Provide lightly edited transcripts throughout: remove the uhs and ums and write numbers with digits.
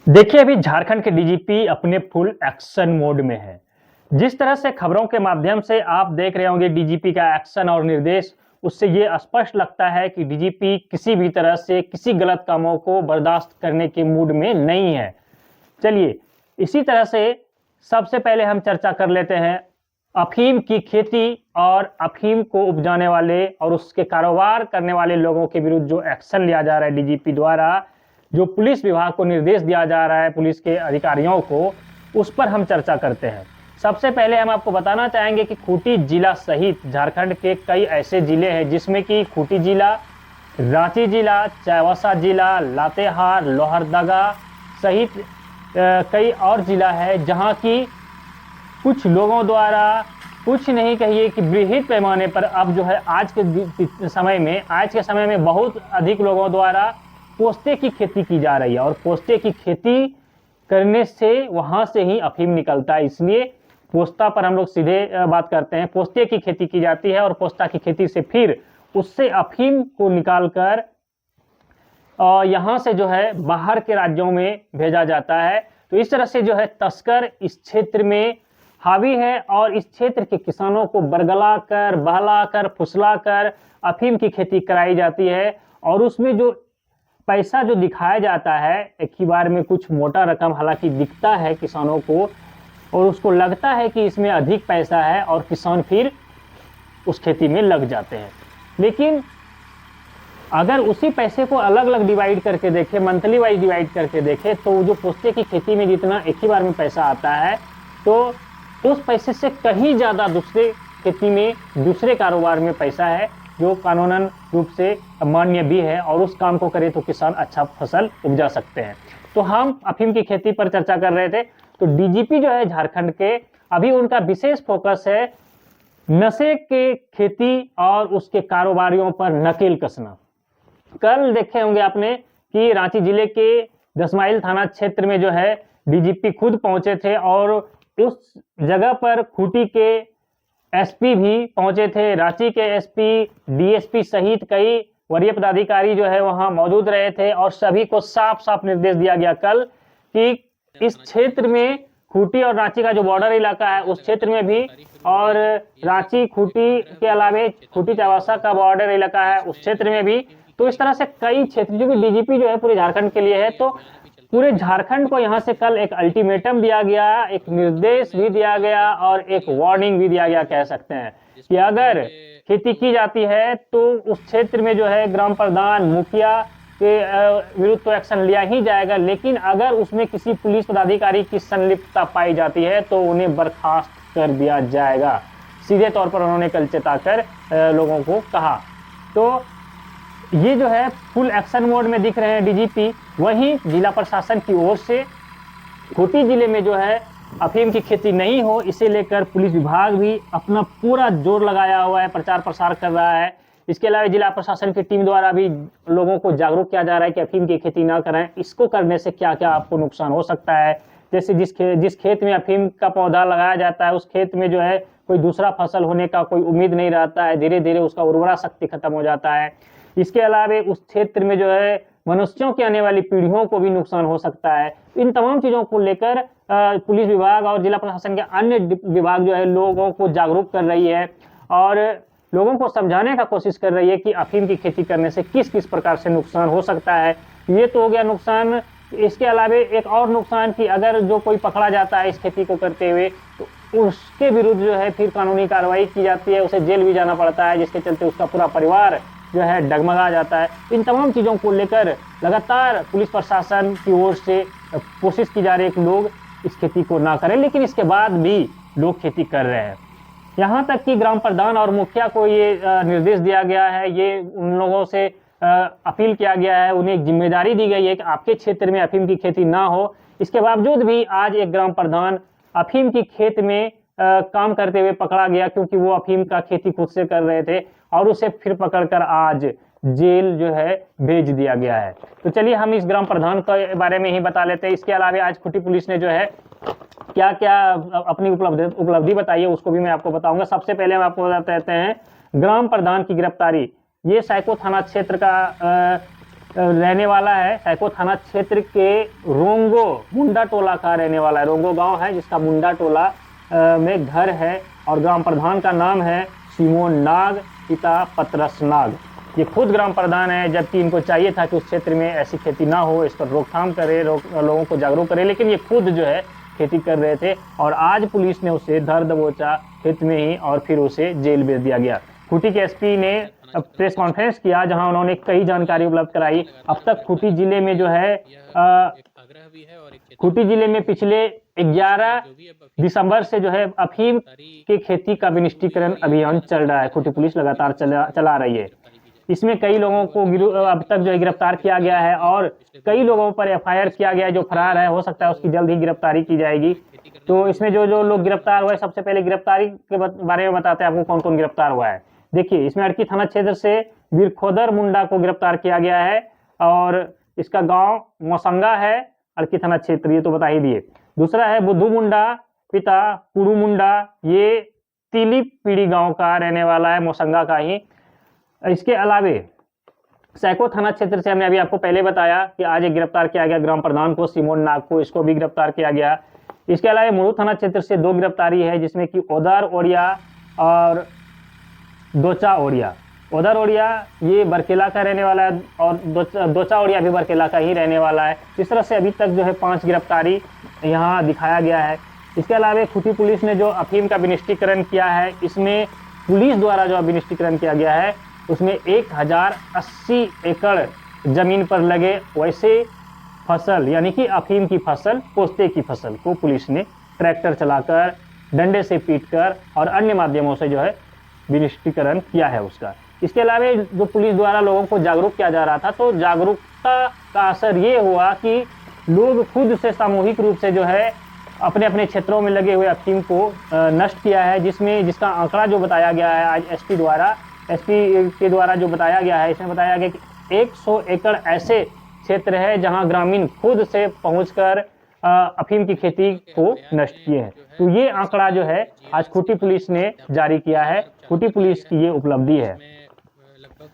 देखिए, अभी झारखंड के डीजीपी अपने फुल एक्शन मोड में है। जिस तरह से खबरों के माध्यम से आप देख रहे होंगे डीजीपी का एक्शन और निर्देश, उससे ये स्पष्ट लगता है कि डीजीपी किसी भी तरह से किसी गलत कामों को बर्दाश्त करने के मूड में नहीं है। चलिए, इसी तरह से सबसे पहले हम चर्चा कर लेते हैं अफीम की खेती और अफीम को उपजाने वाले और उसके कारोबार करने वाले लोगों के विरुद्ध जो एक्शन लिया जा रहा है डीजीपी द्वारा, जो पुलिस विभाग को निर्देश दिया जा रहा है पुलिस के अधिकारियों को, उस पर हम चर्चा करते हैं। सबसे पहले हम आपको बताना चाहेंगे कि खूंटी जिला सहित झारखंड के कई ऐसे जिले हैं जिसमें कि खूंटी जिला, रांची जिला, चाईबासा जिला, लातेहार, लोहरदगा सहित कई और जिला है जहां की कुछ लोगों द्वारा, कुछ नहीं कहिए कि बृहद पैमाने पर अब जो है आज के समय में बहुत अधिक लोगों द्वारा पोस्ते की खेती की जा रही है और पोस्ते की खेती करने से वहां से ही अफीम निकलता है। इसलिए पोस्ता पर हम लोग सीधे बात करते हैं। पोस्ते की खेती की जाती है और पोस्ता की खेती से फिर उससे अफीम को निकालकर यहाँ से जो है बाहर के राज्यों में भेजा जाता है। तो इस तरह से जो है तस्कर इस क्षेत्र में हावी है और इस क्षेत्र के किसानों को बरगला कर, बहला कर, फुसला कर अफीम की खेती कराई जाती है और उसमें जो पैसा जो दिखाया जाता है एक ही बार में कुछ मोटा रकम हालांकि दिखता है किसानों को और उसको लगता है कि इसमें अधिक पैसा है और किसान फिर उस खेती में लग जाते हैं। लेकिन अगर उसी पैसे को अलग अलग डिवाइड करके देखें, मंथली वाइज डिवाइड करके देखें, तो जो पोस्ते की खेती में जितना एक ही बार में पैसा आता है तो उस पैसे से कहीं ज़्यादा दूसरे खेती में, दूसरे कारोबार में पैसा है जो कानूनन रूप से मान्य भी है और उस काम को करे तो किसान अच्छा फसल उपजा सकते हैं। तो हम अफीम की खेती पर चर्चा कर रहे थे। तो डीजीपी जो है झारखंड के, अभी उनका विशेष फोकस है नशे के खेती और उसके कारोबारियों पर नकेल कसना। कल देखे होंगे आपने कि रांची जिले के 10 माइल थाना क्षेत्र में जो है डीजीपी खुद पहुंचे थे और उस जगह पर खूंटी के एसपी भी पहुंचे थे, रांची के एसपी, डीएसपी सहित कई वरीय पदाधिकारी जो है वहां मौजूद रहे थे और सभी को साफ साफ निर्देश दिया गया कल कि इस क्षेत्र में खूंटी और रांची का जो बॉर्डर इलाका है उस क्षेत्र में भी और रांची खूंटी के अलावे खूंटी चाईबासा का बॉर्डर इलाका है उस क्षेत्र में भी, तो इस तरह से कई क्षेत्र जो कि डीजीपी जो है पूरे झारखंड के लिए है, तो पूरे झारखंड को यहाँ से कल एक अल्टीमेटम दिया गया, एक निर्देश भी दिया गया और एक वार्निंग भी दिया गया कह सकते हैं कि अगर खेती की जाती है तो उस क्षेत्र में जो है ग्राम प्रधान, मुखिया के विरुद्ध तो एक्शन लिया ही जाएगा, लेकिन अगर उसमें किसी पुलिस पदाधिकारी की संलिप्तता पाई जाती है तो उन्हें बर्खास्त कर दिया जाएगा। सीधे तौर पर उन्होंने कल चेताकर लोगों को कहा। तो ये जो है फुल एक्शन मोड में दिख रहे हैं डीजीपी। वहीं जिला प्रशासन की ओर से खूंटी जिले में जो है अफीम की खेती नहीं हो, इसे लेकर पुलिस विभाग भी अपना पूरा जोर लगाया हुआ है, प्रचार प्रसार कर रहा है। इसके अलावा जिला प्रशासन की टीम द्वारा भी लोगों को जागरूक किया जा रहा है कि अफीम की खेती ना करें, इसको करने से क्या क्या आपको नुकसान हो सकता है। जैसे जिस खेत में अफीम का पौधा लगाया जाता है उस खेत में जो है कोई दूसरा फसल होने का कोई उम्मीद नहीं रहता है, धीरे धीरे उसका उर्वरा शक्ति खत्म हो जाता है। इसके अलावा उस क्षेत्र में जो है मनुष्यों की आने वाली पीढ़ियों को भी नुकसान हो सकता है। इन तमाम चीजों को लेकर पुलिस विभाग और जिला प्रशासन के अन्य विभाग जो है लोगों को जागरूक कर रही है और लोगों को समझाने का कोशिश कर रही है कि अफीम की खेती करने से किस किस प्रकार से नुकसान हो सकता है। ये तो हो गया नुकसान। इसके अलावा एक और नुकसान कि अगर जो कोई पकड़ा जाता है इस खेती को करते हुए तो उसके विरुद्ध जो है फिर कानूनी कार्रवाई की जाती है, उसे जेल भी जाना पड़ता है, जिसके चलते उसका पूरा परिवार जो है डगमगा जाता है। इन तमाम चीज़ों को लेकर लगातार पुलिस प्रशासन की ओर से कोशिश की जा रही है कि लोग इस खेती को ना करें, लेकिन इसके बाद भी लोग खेती कर रहे हैं। यहाँ तक कि ग्राम प्रधान और मुखिया को ये निर्देश दिया गया है, ये उन लोगों से अपील किया गया है, उन्हें एक जिम्मेदारी दी गई है कि आपके क्षेत्र में अफीम की खेती ना हो। इसके बावजूद भी आज एक ग्राम प्रधान अफीम की खेत में काम करते हुए पकड़ा गया क्योंकि वो अफीम का खेती खुद से कर रहे थे और उसे फिर पकड़कर आज जेल जो है भेज दिया गया है। तो चलिए हम इस ग्राम प्रधान के बारे में ही बता लेते हैं। इसके अलावा आज खूंटी पुलिस ने जो है क्या क्या अपनी उपलब्धि बताई है उसको भी मैं आपको बताऊंगा। सबसे पहले हम आपको बताते हैं ग्राम प्रधान की गिरफ्तारी। ये साइको थाना क्षेत्र का रहने वाला है। सैको थाना क्षेत्र के रोंगो मुंडा टोला का रहने वाला है। रोंगो गांव है जिसका मुंडा टोला में घर है और ग्राम प्रधान का नाम है सिमोन नाग, पिता पतरस नाग। ये खुद ग्राम प्रधान है, जबकि इनको चाहिए था कि उस क्षेत्र में ऐसी खेती ना हो, इस पर रोकथाम करे, लोगों को जागरूक करे, लेकिन ये खुद जो है खेती कर रहे थे और आज पुलिस ने उसे धर दबोचा खेत में ही और फिर उसे जेल भेज दिया गया। खूंटी के एसपी ने प्रेस कॉन्फ्रेंस किया जहां उन्होंने कई जानकारी उपलब्ध कराई। अब तक खूंटी जिले में जो है खूंटी जिले में पिछले 11 दिसंबर से जो है अफीम के खेती का विनिष्टीकरण अभियान चल रहा है। खूंटी पुलिस लगातार चला रही है। इसमें कई लोगों को अब तक जो है गिरफ्तार किया गया है और कई लोगों पर एफआईआर किया गया है। जो फरार है हो सकता है उसकी जल्द ही गिरफ्तारी की जाएगी। तो इसमें जो लोग गिरफ्तार हुए, सबसे पहले गिरफ्तारी के बारे में बताते हैं आपको कौन कौन गिरफ्तार हुआ है। देखिए, इसमें अड़की थाना क्षेत्र से वीरखोदर मुंडा को गिरफ्तार किया गया है और इसका गांव मोसंगा है, अड़की थाना क्षेत्र, ये तो बता ही दिए। दूसरा है बुद्धू मुंडा, पिता कुड़ू मुंडा, ये तिली पीड़ी गांव का रहने वाला है, मोसंगा का ही। इसके अलावे सैको थाना क्षेत्र से हमने अभी आपको पहले बताया कि आज एक गिरफ्तार किया गया ग्राम प्रधान को, सिमोन नाग को, इसको भी गिरफ्तार किया गया। इसके अलावा मुरू थाना क्षेत्र से 2 गिरफ्तारी है, जिसमें कि ओदार ओडिया और दोचा ओडिया। ओदार ओडिया ये बरकेला का रहने वाला है और दोचा ओडिया भी बरकेला का ही रहने वाला है। इस तरह से अभी तक जो है 5 गिरफ्तारी यहाँ दिखाया गया है। इसके अलावा खूंटी पुलिस ने जो अफीम का विनिष्टीकरण किया है, इसमें पुलिस द्वारा जो विनिष्टीकरण किया गया है उसमें 1080 एकड़ जमीन पर लगे वैसे फसल यानी कि अफीम की फसल, पोस्ते की फसल को पुलिस ने ट्रैक्टर चलाकर, डंडे से पीटकर और अन्य माध्यमों से जो है विनिष्टीकरण किया है उसका। इसके अलावा जो पुलिस द्वारा लोगों को जागरूक किया जा रहा था, तो जागरूकता का असर ये हुआ कि लोग खुद से सामूहिक रूप से जो है अपने अपने क्षेत्रों में लगे हुए अफीम को नष्ट किया है, जिसका आंकड़ा जो बताया गया है आज एसपी के द्वारा जो बताया गया है, इसमें बताया गया कि 100 एकड़ ऐसे क्षेत्र है जहां ग्रामीण खुद से पहुंचकर अफीम की खेती को नष्ट किए हैं। तो ये आंकड़ा जो है आज खूंटी पुलिस ने जारी किया है। खूंटी पुलिस की ये उपलब्धि है।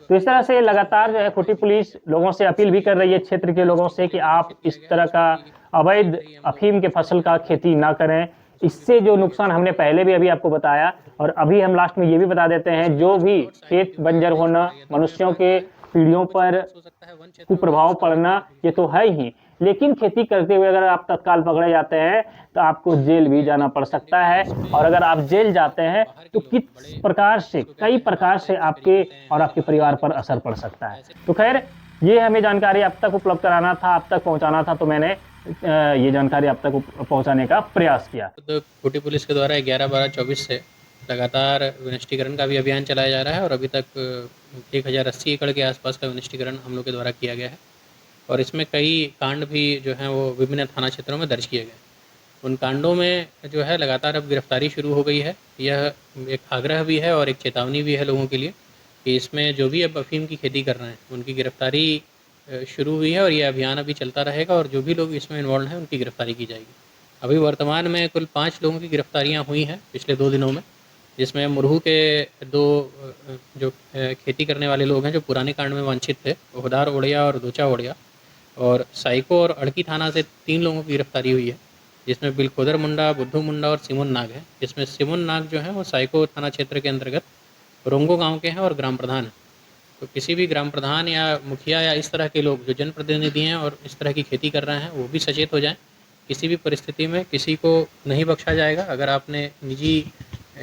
तो इस तरह से लगातार जो है खूंटी पुलिस लोगों से अपील भी कर रही है, क्षेत्र के लोगों से, कि आप इस तरह का अवैध अफीम के फसल का खेती ना करें। इससे जो नुकसान हमने पहले भी अभी आपको बताया और अभी हम लास्ट में ये भी बता देते हैं, जो भी खेत बंजर होना, मनुष्यों के पीढ़ियों पर कुप्रभाव पड़ना, ये तो है ही, लेकिन खेती करते हुए अगर आप तत्काल पकड़े जाते हैं तो आपको जेल भी जाना पड़ सकता है। और अगर आप जेल जाते हैं तो किस प्रकार से, कई प्रकार से आपके और आपके परिवार पर असर पड़ सकता है। तो खैर, ये हमें जानकारी अब तक उपलब्ध कराना था, अब तक पहुंचाना था, तो मैंने ये जानकारी अब तक पहुंचाने का प्रयास किया। तो खूंटी पुलिस के द्वारा 11/12/24 से लगातार विनिष्टीकरण का भी अभियान चलाया जा रहा है और अभी तक 1080 एकड़ के आसपास का विनिष्टीकरण हम लोग के द्वारा किया गया है और इसमें कई कांड भी जो हैं वो विभिन्न थाना क्षेत्रों में दर्ज किए गए। उन कांडों में जो है लगातार अब गिरफ्तारी शुरू हो गई है। यह एक आग्रह भी है और एक चेतावनी भी है लोगों के लिए कि इसमें जो भी अब अफीम की खेती कर रहे हैं उनकी गिरफ्तारी शुरू हुई है और यह अभियान अभी चलता रहेगा और जो भी लोग इसमें इन्वॉल्व हैं उनकी गिरफ्तारी की जाएगी। अभी वर्तमान में कुल 5 लोगों की गिरफ्तारियां हुई हैं पिछले 2 दिनों में, जिसमें मुरहू के 2 जो खेती करने वाले लोग हैं जो पुराने कांड में वांछित थे, ओहदार ओडिया और दोचा ओडिया, और साइको और अड़की थाना से 3 लोगों की गिरफ्तारी हुई है, जिसमें बिलखोदर मुंडा, बुद्धू मुंडा और सिमोन नाग है। जिसमें सिमोन नाग जो है वो साइको थाना क्षेत्र के अंतर्गत रोंगो गांव के हैं और ग्राम प्रधान हैं। तो किसी भी ग्राम प्रधान या मुखिया या इस तरह के लोग जो जनप्रतिनिधि हैं और इस तरह की खेती कर रहे हैं वो भी सचेत हो जाएं। किसी भी परिस्थिति में किसी को नहीं बख्शा जाएगा। अगर आपने निजी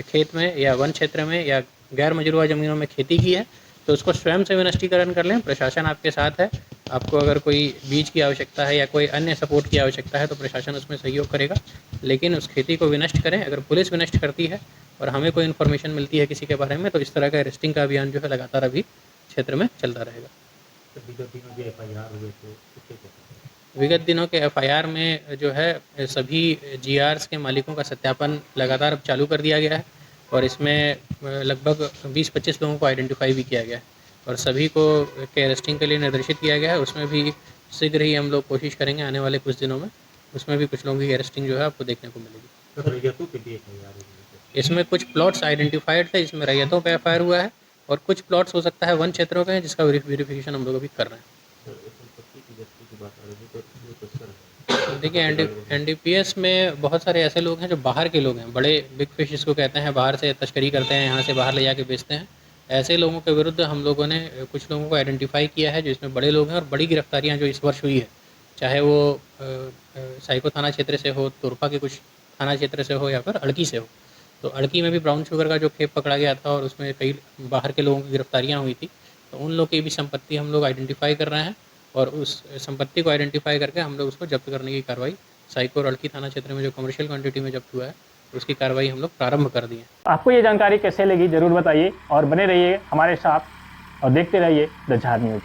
खेत में या वन क्षेत्र में या गैर मजरूआ ज़मीनों में खेती की है तो उसको स्वयं से विनष्टीकरण कर लें। प्रशासन आपके साथ है। आपको अगर कोई बीज की आवश्यकता है या कोई अन्य सपोर्ट की आवश्यकता है तो प्रशासन उसमें सहयोग करेगा, लेकिन उस खेती को विनष्ट करें। अगर पुलिस विनष्ट करती है और हमें कोई इन्फॉर्मेशन मिलती है किसी के बारे में तो इस तरह का अरेस्टिंग का अभियान जो है लगातार अभी क्षेत्र में चलता रहेगा। विगत दिनों के एफआईआर में जो है सभी जीआरस के मालिकों का सत्यापन लगातार चालू कर दिया गया है और इसमें लगभग 20-25 लोगों को आइडेंटिफाई भी किया गया है और सभी को के अरेस्टिंग के लिए निर्देशित किया गया है। उसमें भी शीघ्र ही हम लोग कोशिश करेंगे आने वाले कुछ दिनों में, उसमें भी कुछ लोगों की अरेस्टिंग जो है आपको देखने को मिलेगी। इसमें कुछ प्लॉट्स आइडेंटिफाइड थे, इसमें रैयतों पे एफआईआर हुआ है और कुछ प्लॉट्स हो सकता है वन क्षेत्रों के हैं जिसका वेरिफिकेशन हम लोग अभी कर रहे हैं। देखिए एनडीपीएस में बहुत सारे ऐसे लोग हैं जो बाहर के लोग हैं, बड़े बिग फिश इसको कहते हैं, बाहर से तस्करी करते हैं, यहाँ से बाहर ले जाके बेचते हैं। ऐसे लोगों के विरुद्ध हम लोगों ने कुछ लोगों को आइडेंटिफाई किया है जो इसमें बड़े लोग हैं, और बड़ी गिरफ्तारियाँ जो इस वर्ष हुई है, चाहे वो साइको थाना क्षेत्र से हो, तुरपा के कुछ थाना क्षेत्र से हो, या फिर अड़की से हो। तो अड़की में भी ब्राउन शुगर का जो खेप पकड़ा गया था और उसमें कई बाहर के लोगों की गिरफ्तारियाँ हुई थी, तो उन लोग की भी संपत्ति हम लोग आइडेंटिफाई कर रहे हैं, और उस संपत्ति को आइडेंटिफाई करके हम लोग उसको जब्त करने की कार्रवाई साइको और अड़की थाना क्षेत्र में जो कमर्शियल क्वांटिटी में जब्त हुआ है, उसकी कार्रवाई हम लोग प्रारंभ कर दी है। आपको ये जानकारी कैसे लगी जरूर बताइए और बने रहिए हमारे साथ और देखते रहिए द झार न्यूज़।